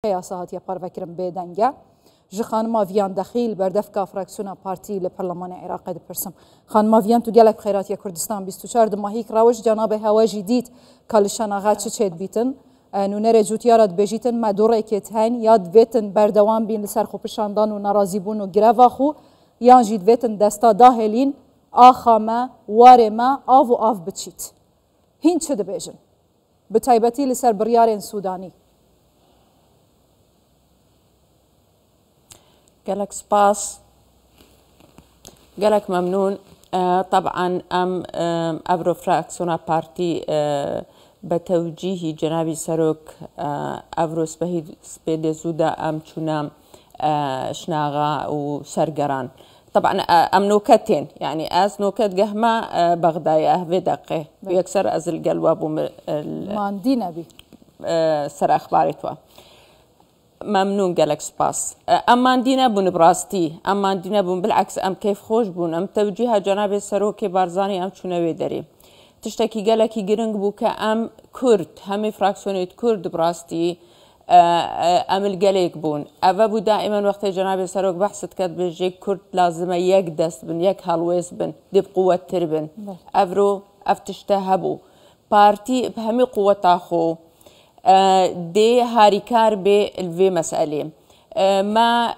ساعت یا پاروکرم بدنگه ج خانم ویان دخیل بردفکا فراکسیون پارتی لپارلمان عراق دپرسم خانم ویان تو گلک خیراتی کردستان 24 ماهی روش جناب هوا جدید کالشان آغا چه بیتن نونر جوتیارات بجیتن مدور کتهن یاد ویتن بردوام بین لسر خوبشاندان و ناراضی بون و گروا خو یان جید ویتن دستا داهلین آخامه وارمه آو و آف بچیت هین چه دبیجن بتایبتی لسر بریارین سودانی قالك سباس قالك ممنون. طبعا أبرو فراكسونا بارتي بتوجيه جنابي سروك أبرو سبيد زودا شنام شناغا وسرقران. طبعا نوكتين يعني از نوكت قهمة بغداية في دقة ويكسر از القلواب ماندينا بي سر أخباري توا ممنون قالك سباس. أما عندنا بون براستي أما عندنا بون بالعكس أم كيف خوش بون أم توجيه جناب السروكي بارزاني أم شنو دري تشتكي قالك يجرنج بوك أم كرد همي فراكسيونيت كرد براستي أم القليك بون أبابو دائما وقت جناب السروك بحثت كد بجي كرد لازم يقدس بن يك هالويس بن دي بقوة تربن أفرو أفتشتهبو بارتي بهمي قوة تاخو دي هاريكار بالفي مسألة ما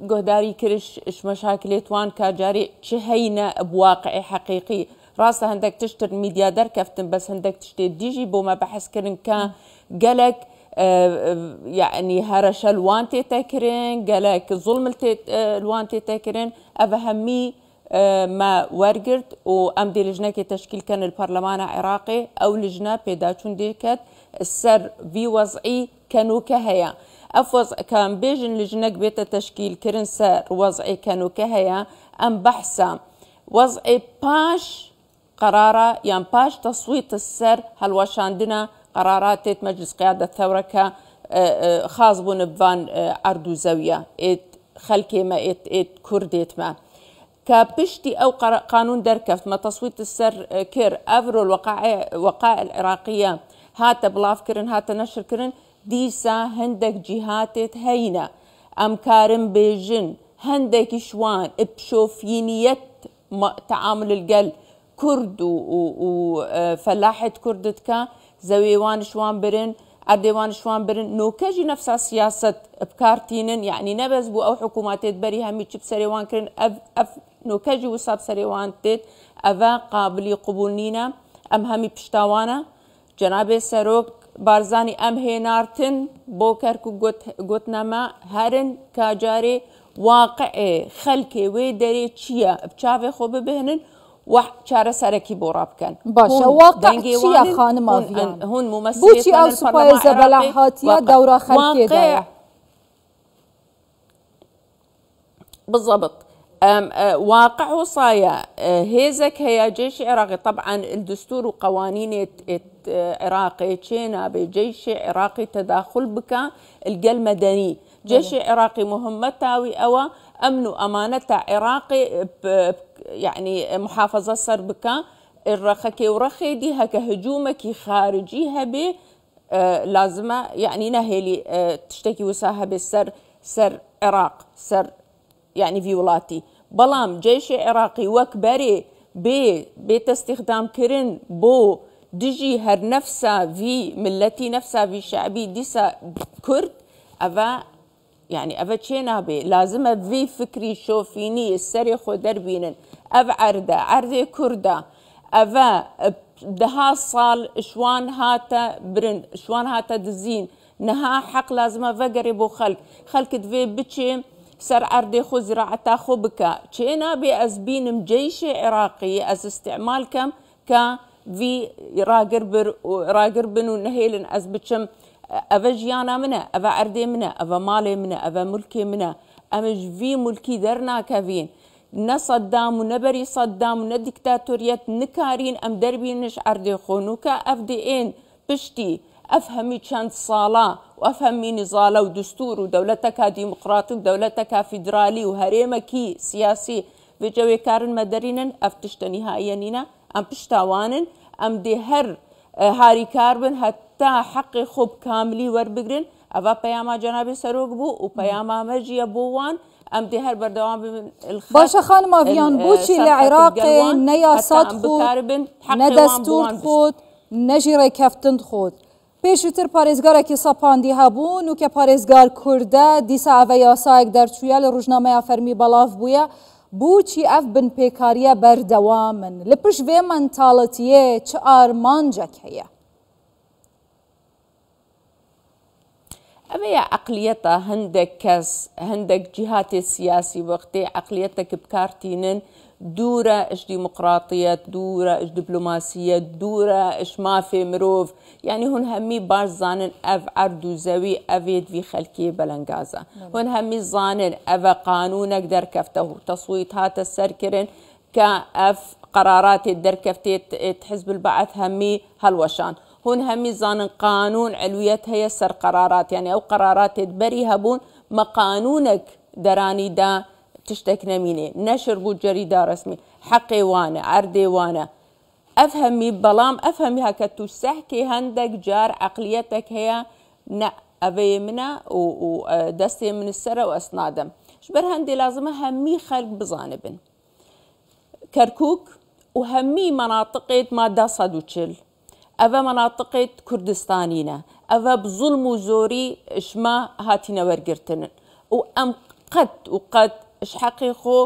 جهداري كرش مشاكل توان كجاري شهينا بواقع حقيقي راسه عندك تشتر ميديا در كفتن بس عندك تشتري ديجي بوما بحس كرن كان قالك يعني هرش الوانتي تكرن قالك ظلم الوانتي تكرن أفهمي ما ورقرت وأمدي لجنة تشكيل كان البرلمان العراقي أو لجنة بيداتشون ديكت السر في وضعي كانوا كهيا أفوز كان بيجن لجنة بيت تشكيل كرن سر وضعي كانوا كهيا أم بحثا وضعي باش قرارة يعني باش تصويت السر هلواش عندنا قرارات مجلس قيادة الثورة خاص بون بفان عردو زاوية خلكي ما كرديت ما كبشتي أو قانون دركفت ما تصويت السر كير أفرو الوقائع العراقية هات بلاف كرن هات نشر كرن ديسا هندك جهات هينة أم كارم بيجن هندك شوان بشوفينية تعامل القل كرد وفلاحة كردتك زويوان شوان برن أردوان شوان برن نوكجي نفس سياسة بكارتينن يعني نبزبو أو حكومات بري همي تشب سريوان كرن أف نوكجي وصاب سريوان تيت أفا قابلي قبولنينا أم همي بشتاوانا جناب سروك بارزاني أم هينارتن بوكركو قوتنا ما هرن كاجاري واقعي خلكي ويدري تشيا بشافي خوب بهنن وشاره سرکی بوراب کن. باشه واقع چیه خانم آویان؟ هون ممثل بوچی او سپایز بلحاتیا دورا خلقی داره. بالضبط. واقع وصايا هيزك هي جيش عراقي طبعا الدستور وقوانين عراقي تشينا بجيش عراقي تداخل بك القل مدني جيش عراقي مهمته أو أمن أمانة عراقي يعني محافظة سربكا الرخكي ورخي دي هكا هجومك خارجيها ب لازمة يعني نهيلي تشتكي وساها بالسر سر عراق سر يعني فيولاتي بلام جيش عراقي وكبري بيت استخدام كرن بو دجي هر نفسها في ملتي نفسها في شعبي ديسا كرد أفا يعني أفا تشينا بي لازم في فكري شوفيني السري خو دربينن أف عردة كردة أفا دها صال شوان هاتا برن شوان هاتا دزين نها حق لازم أفا قريبو خلق دفي بتشي سر عردة خو زراعتا خو بكا تشينا بي أزبين مجيش عراقي أز استعمال كم في راقربن ونهيلن أز بتشم أفا جيانا منا أفا عردي منا أفا مالي منا أفا ملكي منا أمج في ملكي درنا كافين نا صدام ونبري صدام ونا ديكتاتوريات نكارين أم دربينش عردي خونوكا أفديين بشتي أفهمي كانت صالة وأفهمي نزالة ودستور ودولتك ديمقراطي ودولتك فيدرالي وهريمكي سياسي في جوي كارن مدرينن أفتشت نهائيا أم بشتاوانن أم دي هر هاري كاربن حتى کا حقی خوب کاملی وربگرن اوه پیاما جناب سروک بو و پیاما مجی بوان ام دی هر بردوام ببن الخط باشا خانم آویان بوچی لعراق نه یاسات خود نه دستور خود نه جیره کفتند خود پیشتر پارێزگارە که ساپاندی هەبوون و که پارێزگار کوردە دیسا ئەvە یاسایەک دەرچوویە لە ڕژنامەیە فەرمی بەڵاو بووە بوچی ئەف بن پێکاریە بەردەوامن لە پشت vê mentalîtiyê çi armancek heye ئەوەیە عقلیەتە هەندێک کەس هەندێک جیهاتی سیاسی وەختێ عقلیەتێک بکارتینن دوورە ئەش دیموقراتیەت دوورە ئەش دیپلۆماسیەت دوورە ئەش مافێ مرۆڤ یعنی هون هەمووی باش زانن ئەڤ عەرد و زەوی ئەڤێ دوی خەلکی بەلەنگازە هون هەمووی زانن ئەڤە قانونێک دەرکەفتە و تەسویت هاتە سەرکردن کە ئەف قراراتێ دەرکەفتێت حزب البعث هەمووی هەڵوەشان هون هەمووی زانن قانون علویەت هەیە سەر قرارات یعنی ئەو قراراتێت بەری هەبوون مە قانونێک دەرانیدا تشتێک نەمینێ نەشر بوو جەریدا ڕسمی حەقێ وانە عەردێ وانە ئەف هەمووی بەڵام ئەف هەمووی هەکە تو سەحکێ هەندێک جار عەقلیەتێک هەیە نە ئەڤەیە منە و دەستێ من سەرە و ئەس نادەم ji ber هەندێ لازمە هەمووی خەلک بزانە بن کەرکووک و هەمووی مەناطقێت مادە 140 ئەڤە مەناطقێت کوردستانینە ئەڤە بزوڵم و زۆری شما هاتینە وەرگرتنن و ئەم قەت اش حقی خو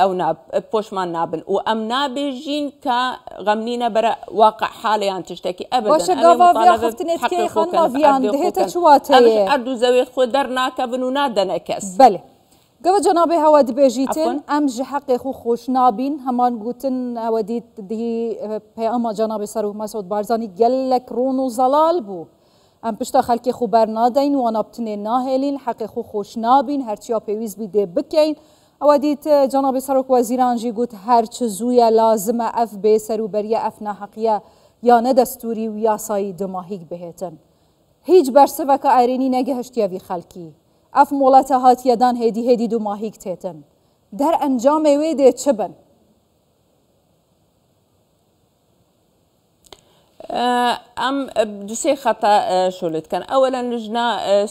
او ناب پۆشمان نابن و ئەم نابێژین کە غەمنینە بەرە واقع حاڵیان تشتێکی ئەبەدەن باشە گاڤاڤیا خفتنێتکەی خانماڤیان دهێتە چواتەیە ئەردوو زەوێت خۆ دەرناکەبن و نادەنە کەس بەلێ گەوە جەنابێ هەوا دبێژیتن ئەم ji حەقێ خو خۆش نابین هەمان گوتن ئەوە دیت دی پەیاما جەنابێ سەرۆک مەسعود بارزانی gelek ڕۆن و زەلال بوو ئەم پشتا خەلکی خو بەرنادەین وانە بتنێ ناهێلین حەقێ خو خۆش نابین هەرچیا پێویست بی دێ بکەین ئەوە دیت جەنابێ سەرۆک وەزیرانژی گوت هەرچ زوویە لازمە ئەف بێ سەروبەریە ئەف ناحەقیە یا نەدەستوری و یاسایی دماهیک بهێتن هیچ بەرسەڤەکە ئایرێنی نەگەهشتیەوی خەلکی ئەف مۆڵەتە هاتیەدان هێدی دماهیک تێتن دەر ئەنجامێ وێ دێ چ بن ئەم دوسێ خەتە شۆلتکەن ئەوەلەن لژنە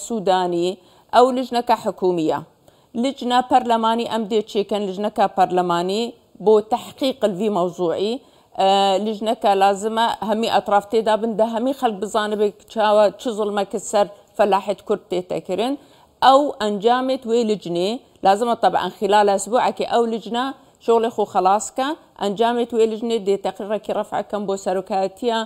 سوودانی ئەو لژنەکە حکومیە لجنە پەرلەمانی ئەم دێ چێکەن لژنەکە پەرلەمانی بۆ تحقیق الڤی مەوزوعی لژنەکە لازمە هەمی ئەطراف تێدا بن دە هەمی خەڵک بزانە بێ چاوە چ زوڵمەکە سەر فەلاحێت کورد تێتەکردن ئەو ئەنجامێت وێ لجنێ لازمە طبعا خلال ئەسبوعێکی ئەو لجنە شغلی خو خلاصکە ئەنجامێت وێ لژنێ دێ تەقریڕێکی ڕەفعەکەم بۆ سەرۆکایەتیە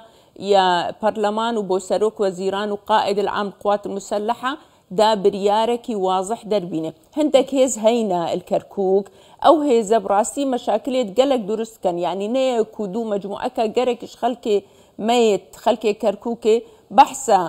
یا پەرلەمان و بۆ سەرۆک وەزیران و قائد العام القوات المسلحة دا بریارێکی واضح دەربینێ هەندێک هێز هەینە الکەرکووک ئەو هێزە بڕاستی مەشاکلێت گەلک دروستکەن یعنی نەیەک و دوو مەجموعەکە گەرێکیش خەلکێ مەیت خەلکێ کەرکووکێ بەحسە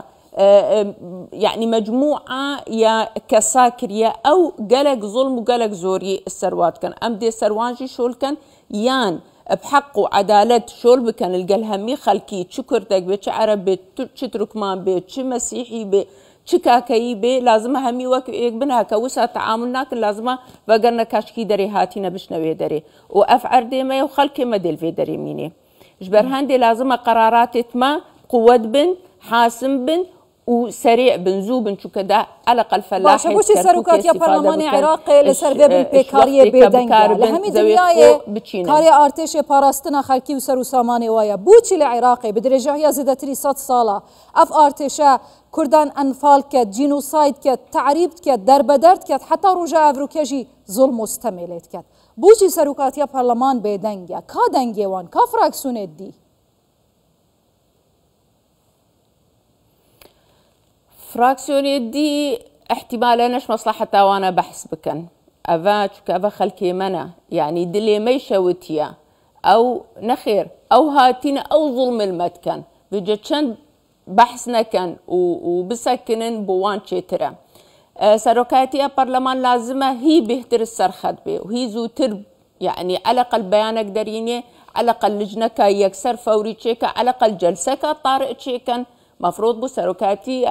يعني مجموعة يا كساكرية أو قلق ظلم وقلق زوري السروات كان أم دي سروانجي شول كان يان بحق وعدالة شول بكان القلهمي خلكي تشو كردك بي تشو عربي تشو تركمان بي تشو مسيحي بي تشو كاكاي بي لازم همي وك بنها كوسا تعاملنا كن لازم وقرنا كاشكي دري هاتينا بشنوي دري وأفعر دي ما وخلكي ما ديل في دري ميني جبرهان دي لازم قرارات ما قوة بن حاسم بن وسريع بنزو بنشوف كده على الأقل فلاح باشا بوشي سروكات يا برلماني عراقي لسر بن بيكاريه بيدنگا لهمي دنياي كاري ارتش باراستنا خلكي وسرو ساماني وايا بوشي العراقي بدرجه هي زدتري 100 صاله اف ارتشا كردان انفال كت جينوسايد كت تعريب كت دربدرت كت حتى رجاء افروكيجي ظلم مستملت كت بوشي سروكات يا برلمان بيدنگا كا دنگي وان كا فراكسون دي فراكسيوني دي احتمال نش مصلحة وانا بحث بكن أفا شكا خلكي منا يعني دلي ميشوتيا أو نخير أو هاتين أو ظلم المتكن بجتشن بحثنا كان وبسكنن بوان شترا سروكاتي برلمان لازمة هي بهتر السرخد بي وهي زوتر يعني على الأقل بيانك دريني على الأقل لجنك يكسر فوري تشيكا على الأقل جلسك طارئ تشيكا مفروض بو سروكاتي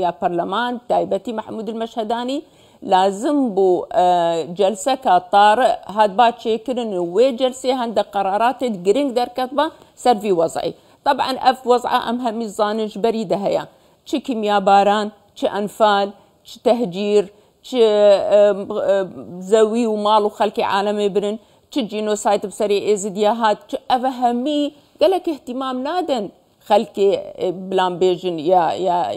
يا برلمان تايبتي محمود المشهداني لازم بو جلسة كطارئ هاد بات شيكرن وي جلسة هند قرارات جرينج در كتبة سرفي وضعي طبعا اف وضع ام همي الزانج بريده هيا چ كيميا باران چ انفال چ تهجير چ زوي ومال وخلقي عالمي برن چ جينوسايد بسري ازدياهات چ افهمي قالك اهتمام نادن خلقي بلان بيجن يا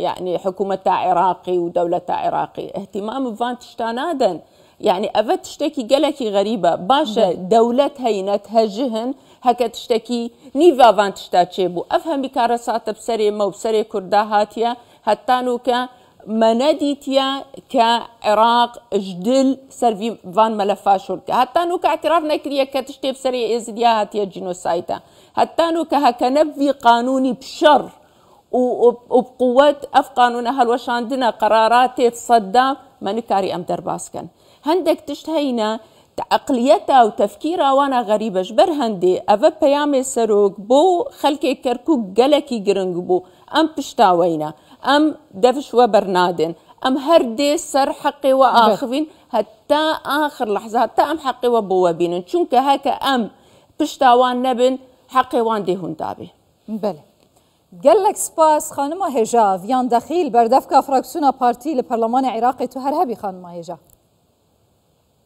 يعني حكومة عراقي ودولة عراقي اهتمام بفان تشتانادن يعني أفا تشتكي قالكي غريبة باشا دولة هينتها جهن هكا تشتكي نيفا فان تشتاتشيبو أفهمي كارسات بسري مو بسري كرداهاتيا هتانو كا منديتيا كعراق جدل سرفي فان ملفاشورك هتانو كاعتراف نكريا كتشتي بسري إزديا هاتيا جينوسايتا هتانو كهكا نبي قانوني بشر وبقوة أف قانونها الوشاندنا قرارات تصدى ما نكاري أم درباسكن هندك تشتهينا عقليتها وتفكيرها وانا غريبة جبر هندي أفا بيامي سروك بو خلقي كركو قلكي جرنج بو أم بشتاوينا أم دفش وبرنادن أم هردي سر حقي وآخفين حتى آخر لحظة حتى أم حقي وبوابين چونك هكا أم بشتاوان نبن حقي وان دي هندابي بله قال لك سباس خانمة هجا فيان دخيل بردفكا فراكسيونا بارتي لبرلمان عراقي تو هرهبي خانمة هجا